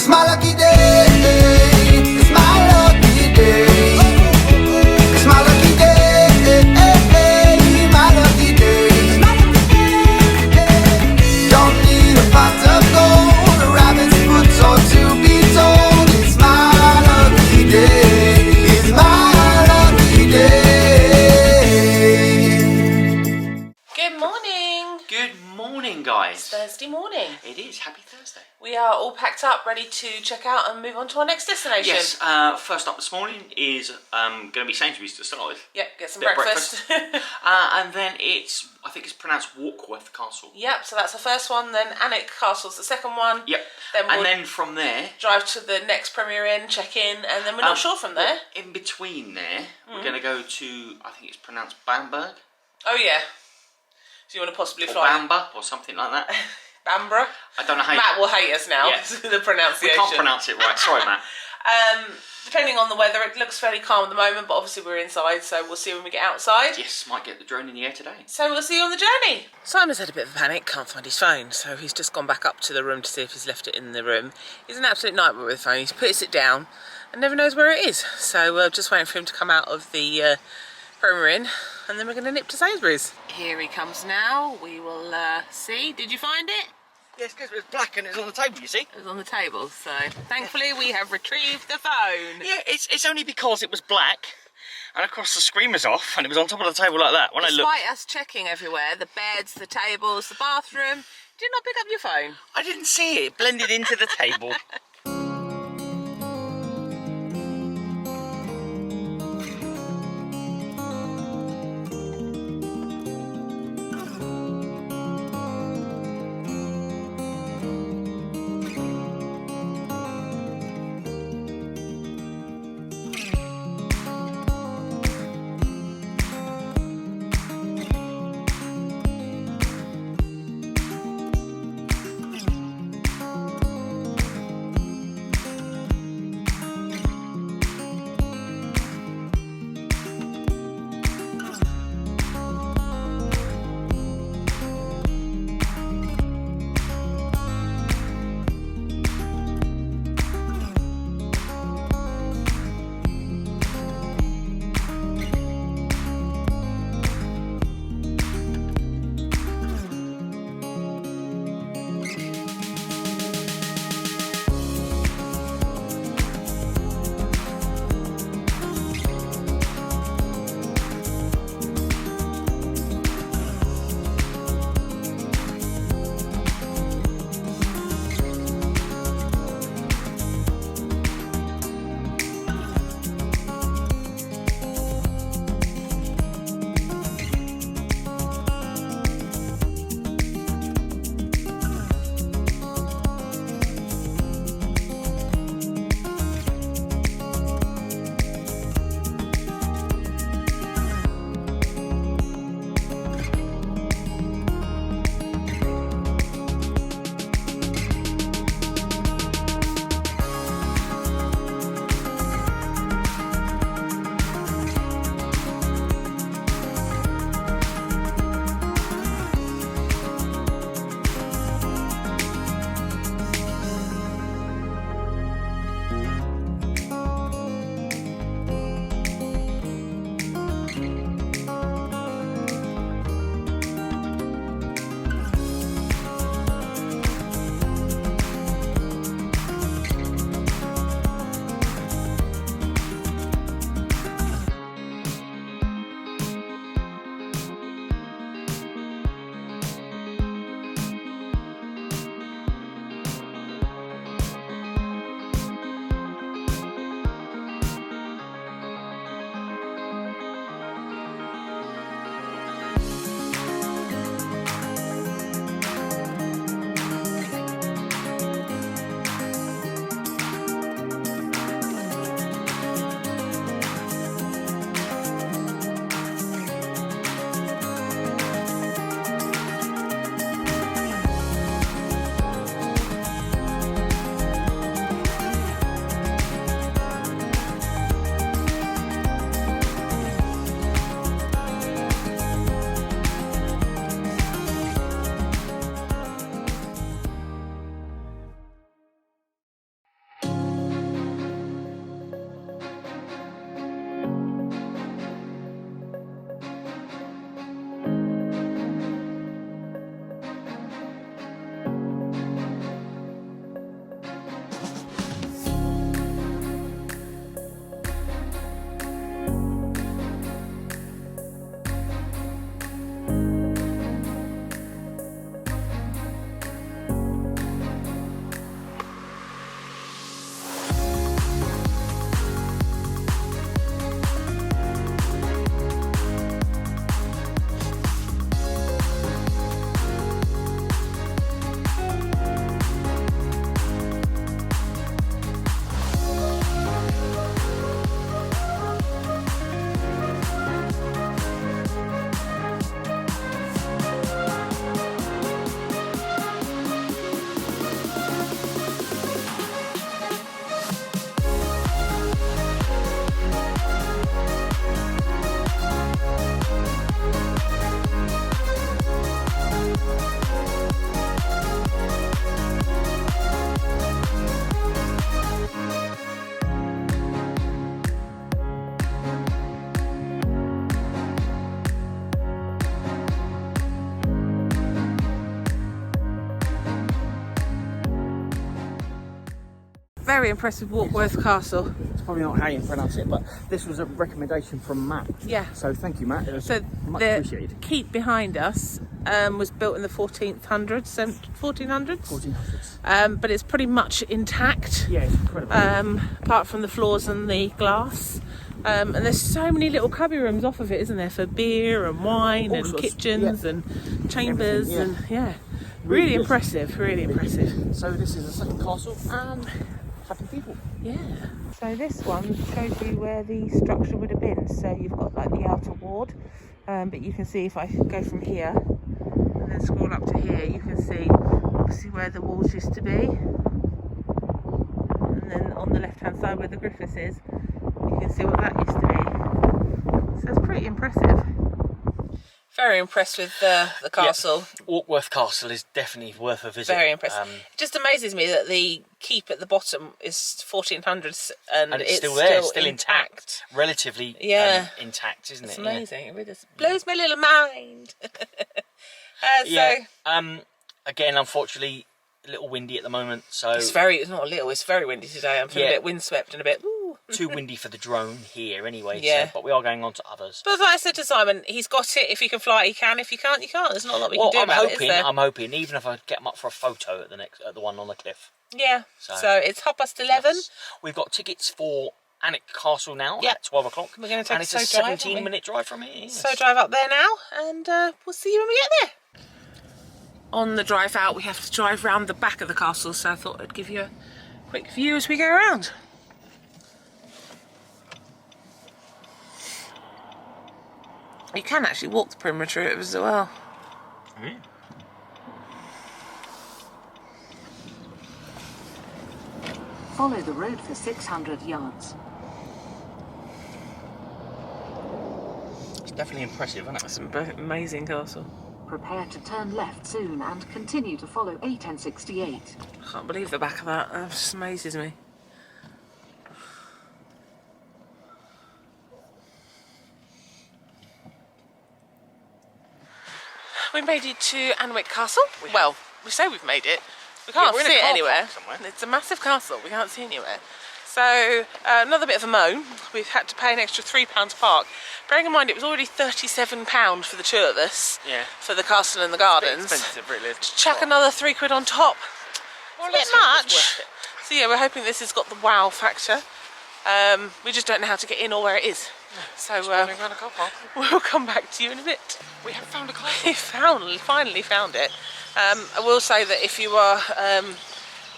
my lucky day. It's my lucky day. It's my lucky day. My lucky day. Don't need a pot of gold, a rabbit's foot or to be told. It's my lucky day. It's my lucky day. Good morning. Good morning, guys. It's Thursday morning. It is. Happy Thursday. We are all packed up, ready to check out and move on to our next destination. Yes, first up this morning is going to be Sainsbury's to start with. Yep, get some Bit of breakfast. And then I think it's pronounced Warkworth Castle. Yep, so that's the first one. Then Anwick Castle's the second one. Yep. Then Then from there, drive to the next Premier Inn, check in, and then we're not sure from there. in between there, we're going to go to, I think it's pronounced Bamberg. Oh yeah. So you want to possibly Or fly? Bamba, or something like that. Bamborough. I don't know how Matt will hate us now. Yeah. The pronunciation. We can't pronounce it right. Sorry, Matt. Depending on the weather, it looks fairly calm at the moment, but obviously we're inside, so we'll see when we get outside. Yes, might get the drone in the air today. So we'll see you on the journey. Simon's had a bit of a panic, can't find his phone, so he's just gone back up to the room to see if he's left it in the room. He's an absolute nightmare with the phone. He puts it down and never knows where it is. So we're just waiting for him to come out of the Premier Inn, and then we're going to nip to Sainsbury's. Here he comes now. We will see. Did you find it? Yes, because it was black and it was on the table, you see. It was on the table, so thankfully we have retrieved the phone. Yeah, it's only because it was black, and of course the screen was off, and it was on top of the table like that. When I looked, Despite us checking everywhere, the beds, the tables, the bathroom, did not pick up your phone. I didn't see it. It blended into the table. Very impressed with Warkworth Castle. It's probably not how you pronounce it, but this was a recommendation from Matt. Yeah. So thank you, Matt. It was So much the appreciated. keep behind us was built in the 1400s. 1400s. But it's pretty much intact. Yeah, it's incredible. Apart from the floors and the glass. And there's so many little cubby rooms off of it, isn't there, for beer and wine All and sorts, kitchens yeah. and chambers Everything, and Really really good. impressive, really impressive. So this is the second castle and happy people. Yeah. So this one shows you where the structure would have been. So you've got like the outer ward, but you can see if I go from here and then scroll up to here, you can see obviously where the walls used to be. And then on the left hand side where the Griffiths is, you can see what that used to be. So it's pretty impressive. Very impressed with the castle. Yeah. Warkworth Castle is definitely worth a visit. Very impressive. It just amazes me that the keep at the bottom is 1400s and And it's still there, still intact. Relatively intact, isn't It's it? amazing. It really does. Blows my little mind. Again, unfortunately, a little windy at the moment, so It's not a little, it's very windy today. I'm feeling a bit windswept and a bit too windy for the drone here anyway. Yeah. So, but we are going on to others. But like I said to Simon, he's got it. If he can fly it, he can. If you can't, you can't. There's not a lot we can do about it, is there? I'm hoping, even if I get them up for a photo at the one on the cliff. Yeah. So it's 11:30. Yes. We've got tickets for Anwick Castle now at 12 o'clock. We're going to take and it's a drive, aren't we? 17-minute drive from here. Yes. So drive up there now, and we'll see you when we get there. On the drive out, we have to drive round the back of the castle, so I thought I'd give you a quick view as we go around. You can actually walk the perimeter of it as well. Follow the road for 600 yards. It's definitely impressive, isn't it? It's an amazing castle. Prepare to turn left soon and continue to follow A1068. I can't believe the back of that. That just amazes me. We made it to Anwick Castle. Well, we say we've made it. We can't we're in a see it car anywhere. park somewhere. It's a massive castle. We can't see anywhere. So another bit of a moan. We've had to pay an extra £3 to park. Bearing in mind it was already £37 for the two of us. Yeah. For the castle and the gardens. Expensive, really. To chuck another £3 on top. It's a bit much. So yeah, we're hoping this has got the wow factor. We just don't know how to get in or where it is. So we'll come back to you in a bit. We have found a car. We finally found it. I will say that if you are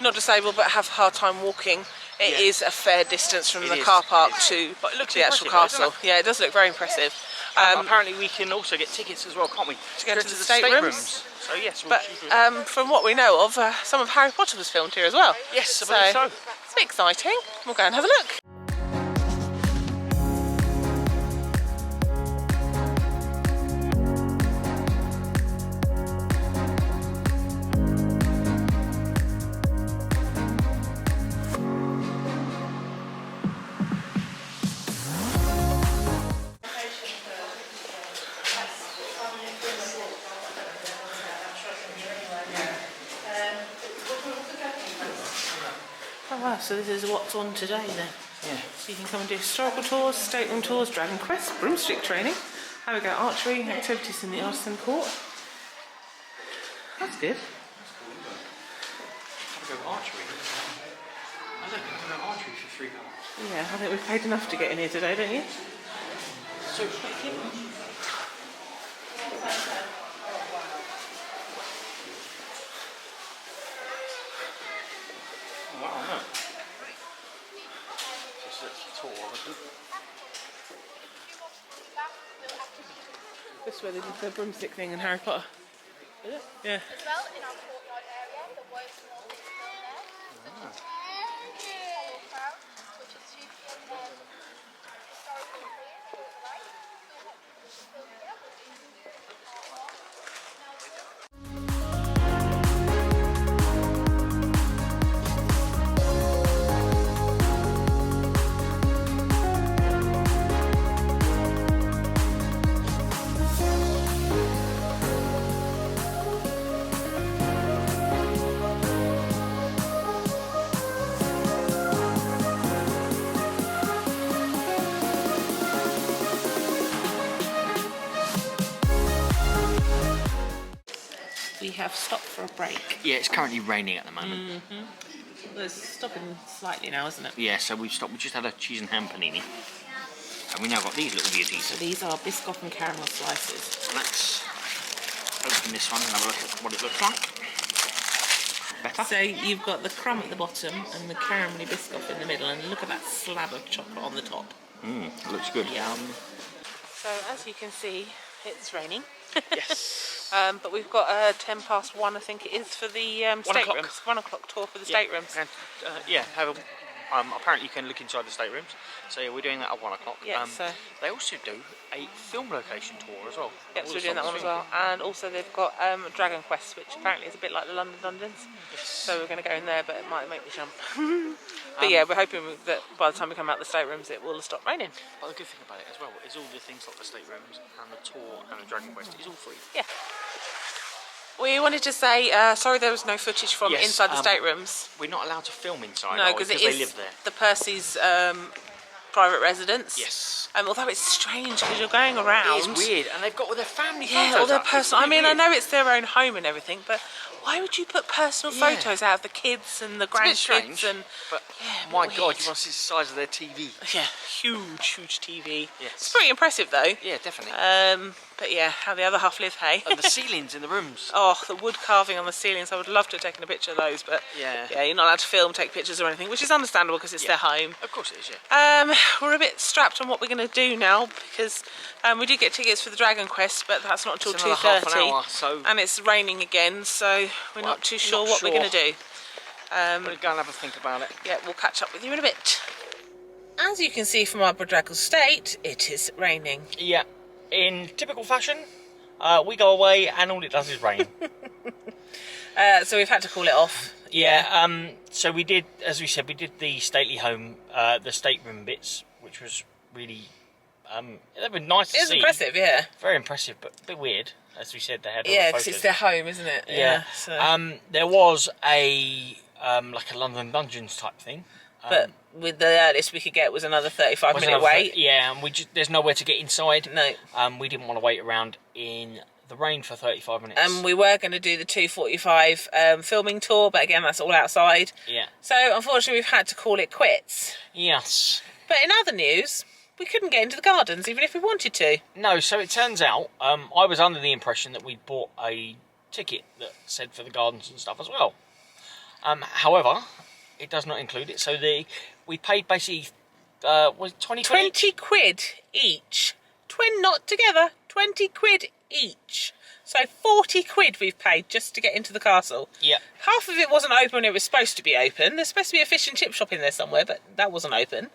not disabled but have a hard time walking, it is a fair distance from the car park to the actual castle. Yeah, it does look very impressive. Apparently we can also get tickets as well, can't we? To go to the staterooms. So yes, But from what we know of, some of Harry Potter was filmed here as well. yes, I believe so. It's a bit exciting. We'll go and have a look. Oh wow, so this is what's on today then. Yeah. So you can come and do historical tours, stateroom tours, Dragon Quest, broomstick training, have a go at archery, activities in the artisan court. That's good. Have a go archery. I don't think I've got archery for £3. Yeah, I think we've paid enough to get in here today, don't you? So wow, no. Just a tour, obviously. This is where they did the broomstick thing in Harry Potter. Is it? Yeah. As well, in our courtyard area, the Woking Wall is still there. Hollow Crown, which is historical period, to the right. Still here. have stopped for a break. Yeah, it's currently raining at the moment. Well, it's stopping slightly now, isn't it? Yeah, so we've stopped. We just had a cheese and ham panini. And we now got these little beauties. So these are Biscoff and caramel slices. Let's open this one and have a look at what it looks like. Better? So you've got the crumb at the bottom and the caramelly Biscoff in the middle, and look at that slab of chocolate on the top. It looks good. Yum. So as you can see, it's raining. Yes. But we've got 1:10, I think it is, for the staterooms. 1 o'clock tour for the staterooms. And apparently you can look inside the staterooms. So yeah, we're doing that at 1 o'clock. Yeah, so they also do a film location tour as well. yes, we're doing that one as well. And also they've got Dragon Quest, which apparently is a bit like the London Dungeons. Yes. So we're going to go in there, but it might make me jump. But yeah, we're hoping that by the time we come out the staterooms, it will stop raining. But the good thing about it as well is all the things like the staterooms and the tour and the Dragon Quest is all free. Yeah. We wanted to say sorry there was no footage from Yes, inside the staterooms. We're not allowed to film inside. No, because they live there. the Percy's private residence. Yes. Although it's strange because you're going around. It is weird, and they've got all their family Yeah, photos all their up. It's personal. I really mean, I weird. know it's their own home and everything, but why would you put personal Yeah. photos out of the kids and the It's a bit strange, grandkids and? but Yeah, my weird. God, you want to see the size of their TV. Yeah, huge TV. Yes. It's pretty impressive though. Yeah, definitely. But yeah, how the other half live, hey? And the ceilings in the rooms. Oh, the wood carving on the ceilings. I would love to have taken a picture of those, but Yeah. you're not allowed to film, take pictures or anything, which is understandable because it's their home. Of course it is, yeah. We're a bit strapped on what we're going to do now because we do get tickets for the Dragon Quest, but that's not until It's another half an 2:30, hour, so and it's raining again, so we're not too sure what we're going to do. we'll go and have a think about it. Yeah, we'll catch up with you in a bit. As you can see from our bedraggled state, it is raining. Yeah, in typical fashion, we go away and all it does is rain. So we've had to call it off. Yeah, so we did, as we said, we did the stately home, the stateroom bits, which was really, that was nice to It's see. impressive, yeah. Very impressive, but a bit weird. As we said, they had all Yeah, the because photos. it's their home, isn't it? Yeah. So. There was a like a London Dungeons type thing. But with the earliest we could get was another 35-minute wait. Yeah, and there's nowhere to get inside. No. We didn't want to wait around in the rain for 35 minutes. And we were going to do the 2:45 filming tour, but again, that's all outside. Yeah. So unfortunately, we've had to call it quits. Yes. But in other news, we couldn't get into the gardens even if we wanted to. No, so it turns out I was under the impression that we'd bought a ticket that said for the gardens and stuff as well. However, it does not include it. So we paid basically was it 20 quid? 20 quid each. Not together. 20 quid each. So 40 quid we've paid just to get into the castle. Yeah. Half of it wasn't open when it was supposed to be open. There's supposed to be a fish and chip shop in there somewhere, but that wasn't open.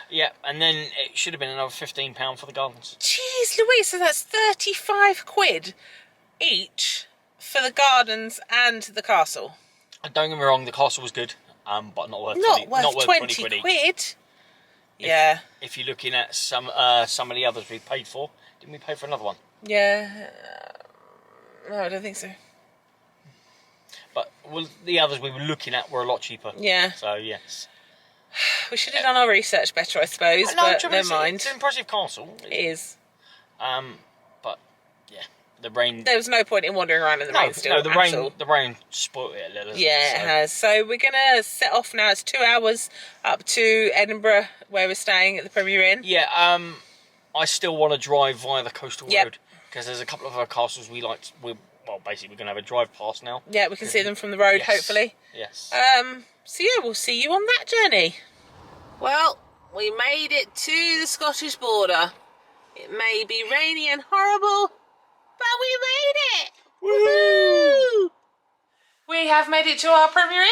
Yeah, and then it should have been another £15 for the gardens. Jeez Louise, so that's 35 quid each for the gardens and the castle. Don't get me wrong, the castle was good, but not worth Not 20, worth not worth 20 20 quid quid. each. Yeah. If you're looking at some of the others we paid for, didn't we pay for another one? Yeah. No, I don't think so. But the others we were looking at were a lot cheaper. Yeah. So yes. We should have done our research better, I suppose, but never mind. It's an impressive castle. It is. But yeah, the rain. There was no point in wandering around in the rain still. No, the rain spoiled it a little. Yeah, it has. So we're going to set off now. It's 2 hours up to Edinburgh, where we're staying at the Premier Inn. Yeah, I still want to drive via the coastal Yep. road because there's a couple of other castles we like. Basically, we're going to have a drive past now. Yeah, we can see them from the road, Yes. hopefully. Yes. So yeah, we'll see you on that journey. Well, we made it to the Scottish border. It may be rainy and horrible, but we made it! Woohoo! We have made it to our Premier Inn.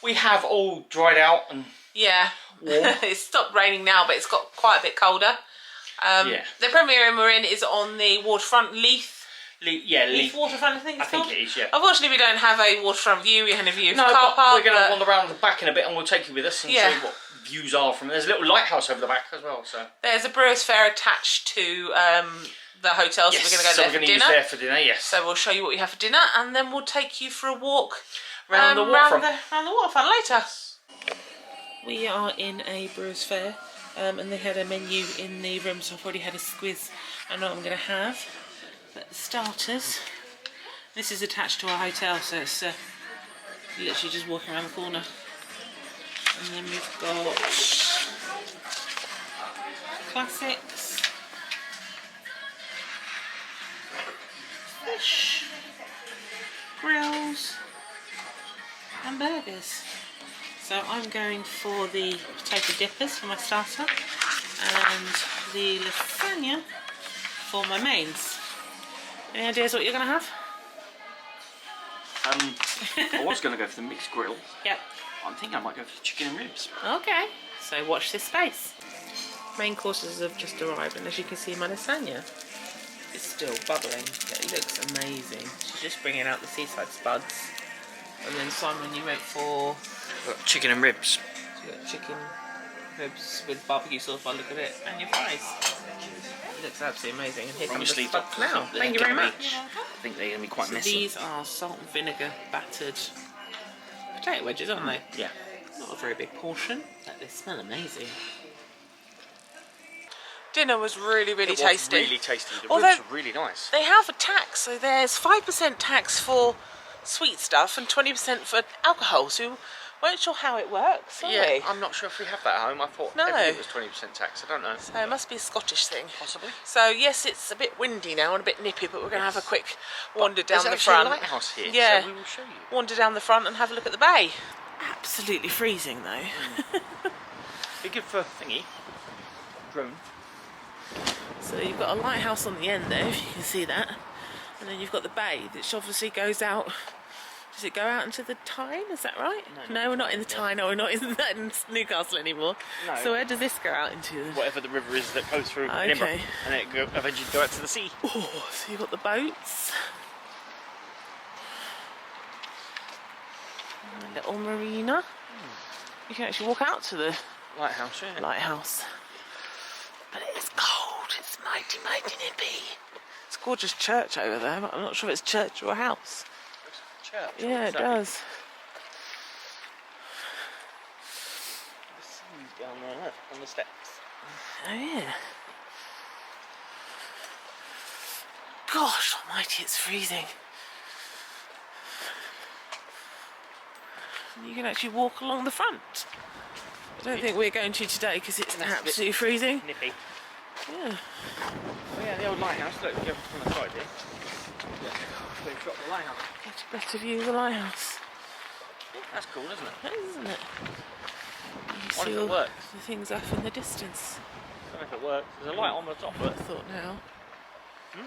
We have all dried out and Yeah. warm. It's stopped raining now, but it's got quite a bit colder. Yeah. The Premier Inn we're in is on the waterfront Leith Leith. waterfront, I think it's I think called. it is, yeah. Unfortunately, we don't have a waterfront view. We have a view of No, the car but park. we're going to but- wander around the back in a bit and we'll take you with us and Yeah. show you what views are from. There's a little lighthouse over the back as well. So There's a Brewers Fair attached to the hotel, so we're going to go there so we're for going to dinner. use there for dinner. Yes. So we'll show you what we have for dinner, and then we'll take you for a walk Round the waterfront. Round the waterfront later. We are in a Brewers Fair, and they had a menu in the room, so I've already had a squiz. I know what I'm going to have. But the starters, This is attached to our hotel, so it's literally just walking around the corner. And then we've got classics, fish, grills, and burgers. So I'm going for the potato dippers for my starter and the lasagna for my mains. Any ideas what you're going to have? I was going to go for the mixed grill. Yep. I'm thinking I might go for the chicken and ribs. Okay, so watch this space. Main courses have just arrived, and as you can see, my lasagna is still bubbling. It looks amazing. She's just bringing out the seaside spuds. And then Simon, you went for Chicken and ribs. you got chicken ribs with barbecue sauce by the look of it, and your fries. It looks absolutely amazing. And here comes the spuds now. Thank you very much. I think they're going to be quite So messy. these are salt and vinegar battered potato wedges, aren't they? Yeah. Not a very big portion, but they smell amazing. Dinner was really tasty. Really tasty. The Although- ribs were really nice. They have a tax, so there's 5% tax for sweet stuff and 20% for alcohol, so we weren't sure how it works, are we? I'm not sure if we have that at home. I thought No. everything was 20% tax. I don't know. So it must be a Scottish thing. Possibly. So yes, it's a bit windy now and a bit nippy, but we're going to have a quick wander down There's the actually front. a lighthouse here, Yeah. so we will show you. Wander down the front and have a look at the bay. Absolutely freezing though. Be good for thingy. Drone. So you've got a lighthouse on the end there, if you can see that. And then you've got the bay, which obviously goes out. Does it go out into the Tyne? Is that right? No, we're not in the Tyne. No, we're not in Newcastle anymore. No. So where does this go out into? Whatever the river is that goes through Okay. Edinburgh, and then it eventually go out to the sea. Oh, so you've got the boats. And a little marina. You can actually walk out to the Lighthouse, yeah. lighthouse. But it is cold. It's mighty nippy. It's a gorgeous church over there, but I'm not sure if it's church or a house. Church. Yeah, it does. The sun's down there, look, on the steps. Oh yeah. Gosh almighty, it's freezing. And you can actually walk along the front. I don't think we're going to today because it's That's a bit absolutely freezing. Nippy. Yeah. Oh yeah, the old lighthouse. Look, you have from the side here. Yeah. They've got the lighthouse. Get a better view of the lighthouse. That's cool, isn't it? That is, isn't it? You Wonder see if it all works. the things off in the distance. I don't know if it works. There's a light on the top, but I thought now. Hmm?